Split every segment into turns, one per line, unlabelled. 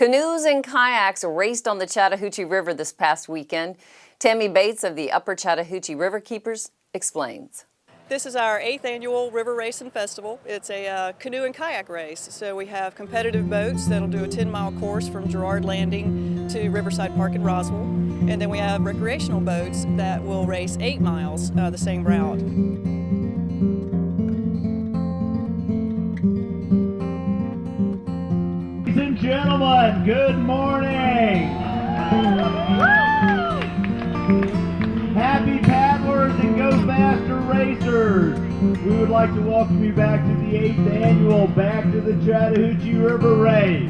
Canoes and kayaks raced on the Chattahoochee River this past weekend. Tammy Bates of the Upper Chattahoochee River Keepers explains.
This is our 8th annual River Race and Festival. It's a canoe and kayak race. So we have competitive boats that'll do a 10-mile course from Girard Landing to Riverside Park in Roswell. And then we have recreational boats that will race 8 miles the same route.
Ladies and gentlemen, good morning. Happy paddlers and go faster racers. We would like to welcome you back to the 8th annual Back to the Chattahoochee River Race.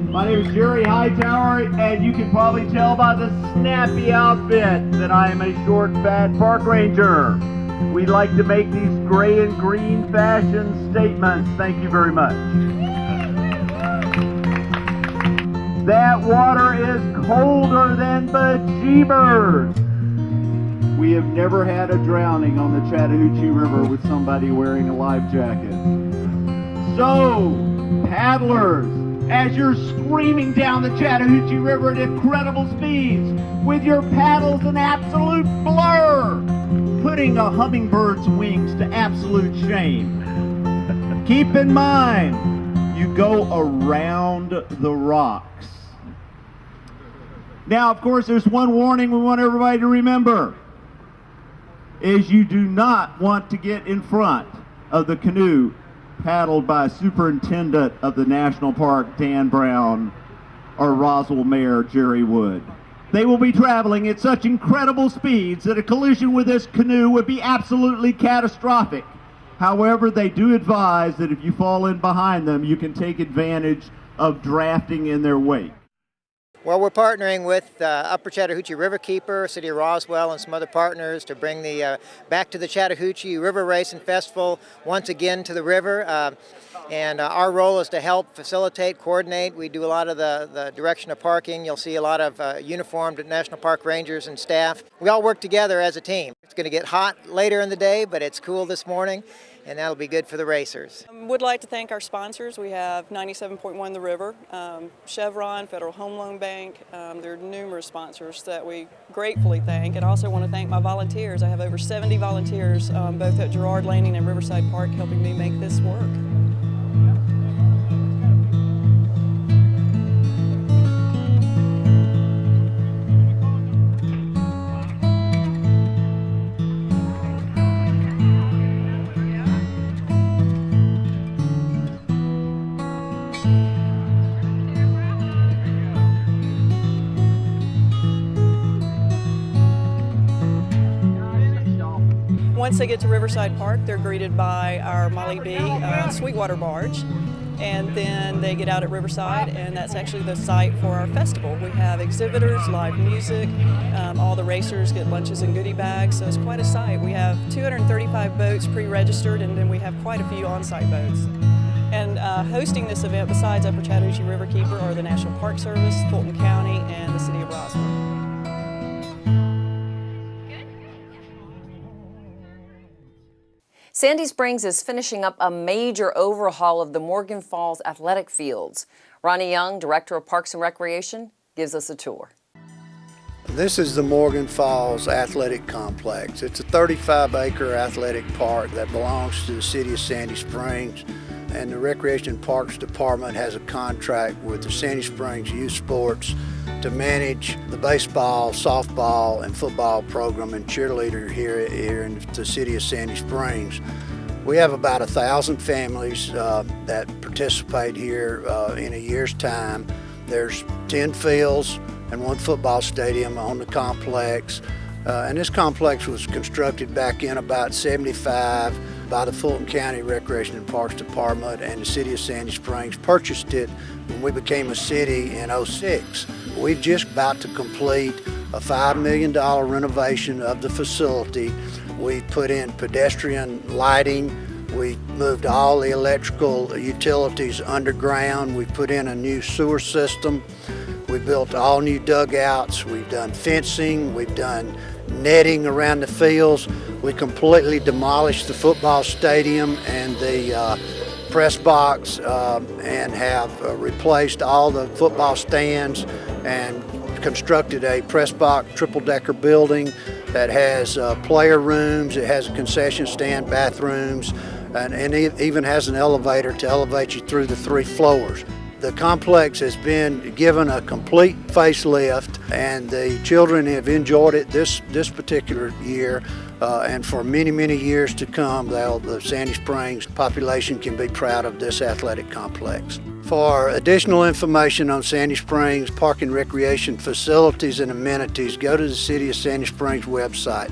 My name is Jerry Hightower, and you can probably tell by the snappy outfit that I am a short, fat park ranger. We like to make these gray and green fashion statements. Thank you very much. That water is colder than bejeebers. We have never had a drowning on the Chattahoochee River with somebody wearing a life jacket. So, paddlers, as you're screaming down the Chattahoochee River at incredible speeds, with your paddles an absolute blur, putting a hummingbird's wings to absolute shame. Keep in mind, you go around the rocks. Now, of course, there's one warning we want everybody to remember, is you do not want to get in front of the canoe paddled by Superintendent of the National Park, Dan Brown, or Roswell Mayor, Jerry Wood. They will be traveling at such incredible speeds that a collision with this canoe would be absolutely catastrophic. However, they do advise that if you fall in behind them, you can take advantage of drafting in their wake.
Well, we're partnering with Upper Chattahoochee River Keeper, City of Roswell, and some other partners to bring the Back to the Chattahoochee River Race and Festival once again to the river. Our role is to help facilitate, coordinate. We do a lot of the direction of parking. You'll see a lot of uniformed National Park Rangers and staff. We all work together as a team. It's going to get hot later in the day, but it's cool this morning, and that'll be good for the racers.
Would like to thank our sponsors. We have 97.1 The River, Chevron, Federal Home Loan Bank. There are numerous sponsors that we gratefully thank, and also want to thank my volunteers. I have over 70 volunteers, both at Girard Landing and Riverside Park, helping me make this work. Once they get to Riverside Park, they're greeted by our Molly B Sweetwater barge, and then they get out at Riverside, and that's actually the site for our festival. We have exhibitors, live music, all the racers get lunches and goodie bags, so it's quite a sight. We have 235 boats pre-registered, and then we have quite a few on-site boats. And hosting this event besides Upper Chattahoochee River Keeper are the National Park Service, Fulton County, and the City of Roswell.
Sandy Springs is finishing up a major overhaul of the Morgan Falls athletic fields. Ronnie Young, Director of Parks and Recreation, gives us a tour.
This is the Morgan Falls Athletic Complex. It's a 35-acre athletic park that belongs to the City of Sandy Springs, and the Recreation and Parks Department has a contract with the Sandy Springs Youth Sports to manage the baseball, softball, and football program and cheerleader here in the City of Sandy Springs. We have about 1,000 families that participate here in a year's time. There's 10 fields and 1 football stadium on the complex. And this complex was constructed back in about '75 by the Fulton County Recreation and Parks Department, and the City of Sandy Springs purchased it when we became a city in '06. We're just about to complete a $5 million renovation of the facility. We put in pedestrian lighting. We moved all the electrical utilities underground. We put in a new sewer system. We built all new dugouts. We've done fencing. We've done netting around the fields. We completely demolished the football stadium and the press box and have replaced all the football stands and constructed a press box triple-decker building that has player rooms, it has a concession stand, bathrooms, and it even has an elevator to elevate you through the 3 floors. The complex has been given a complete facelift, and the children have enjoyed it this particular year, and for many, many years to come. The Sandy Springs population can be proud of this athletic complex. For additional information on Sandy Springs park and recreation facilities and amenities, go to the City of Sandy Springs website.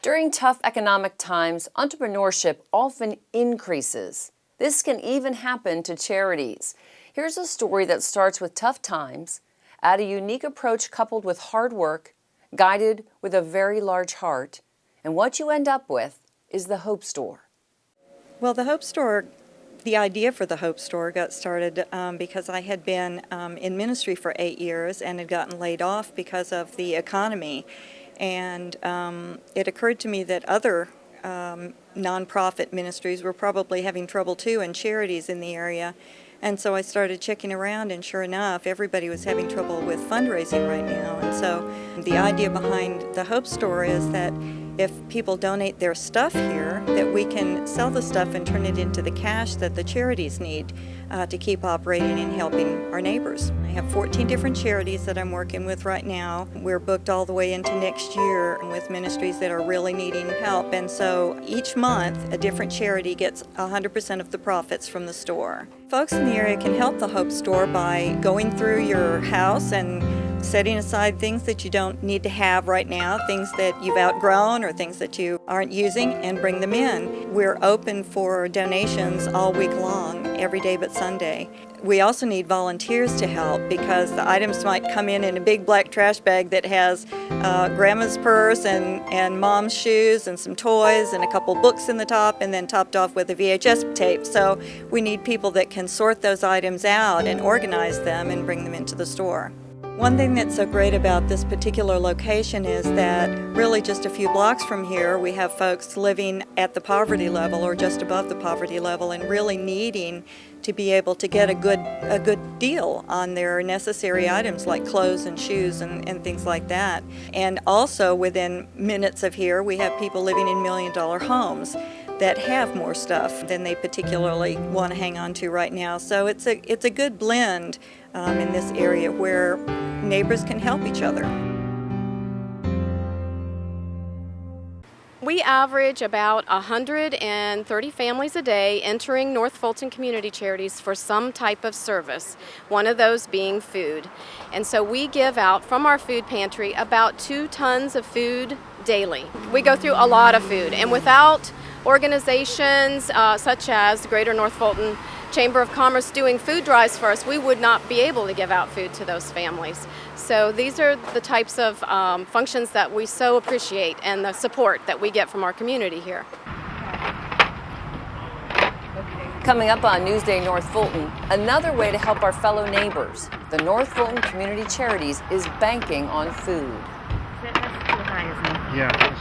During tough economic times, entrepreneurship often increases. This can even happen to charities. Here's a story that starts with tough times, add a unique approach coupled with hard work, guided with a very large heart, and what you end up with is the Hope Store.
Well, the Hope Store, the idea for the Hope Store got started because I had been in ministry for 8 years and had gotten laid off because of the economy. And it occurred to me that other nonprofit ministries were probably having trouble too, and charities in the area. And so I started checking around, and sure enough, everybody was having trouble with fundraising right now. And so the idea behind the Hope Store is that if people donate their stuff here, that we can sell the stuff and turn it into the cash that the charities need to keep operating and helping our neighbors. I have 14 different charities that I'm working with right now. We're booked all the way into next year with ministries that are really needing help. And so each month, a different charity gets 100% of the profits from the store. Folks in the area can help the Hope Store by going through your house and setting aside things that you don't need to have right now, things that you've outgrown or things that you aren't using, and bring them in. We're open for donations all week long, every day but Sunday. We also need volunteers to help because the items might come in a big black trash bag that has grandma's purse and mom's shoes and some toys and a couple books in the top, and then topped off with a VHS tape. So we need people that can sort those items out and organize them and bring them into the store. One thing that's so great about this particular location is that really just a few blocks from here we have folks living at the poverty level or just above the poverty level and really needing to be able to get a good deal on their necessary items like clothes and shoes and things like that. And also within minutes of here we have people living in million-dollar homes that have more stuff than they particularly want to hang on to right now. So it's a good blend in this area where neighbors can help each other.
We average about 130 families a day entering North Fulton Community Charities for some type of service, one of those being food. And so we give out from our food pantry about 2 tons of food daily. We go through a lot of food, and without organizations such as the Greater North Fulton Chamber of Commerce doing food drives for us, we would not be able to give out food to those families. So these are the types of functions that we so appreciate and the support that we get from our community here.
Coming up on Newsday North Fulton, another way to help our fellow neighbors. The North Fulton Community Charities is banking on food.
Yeah.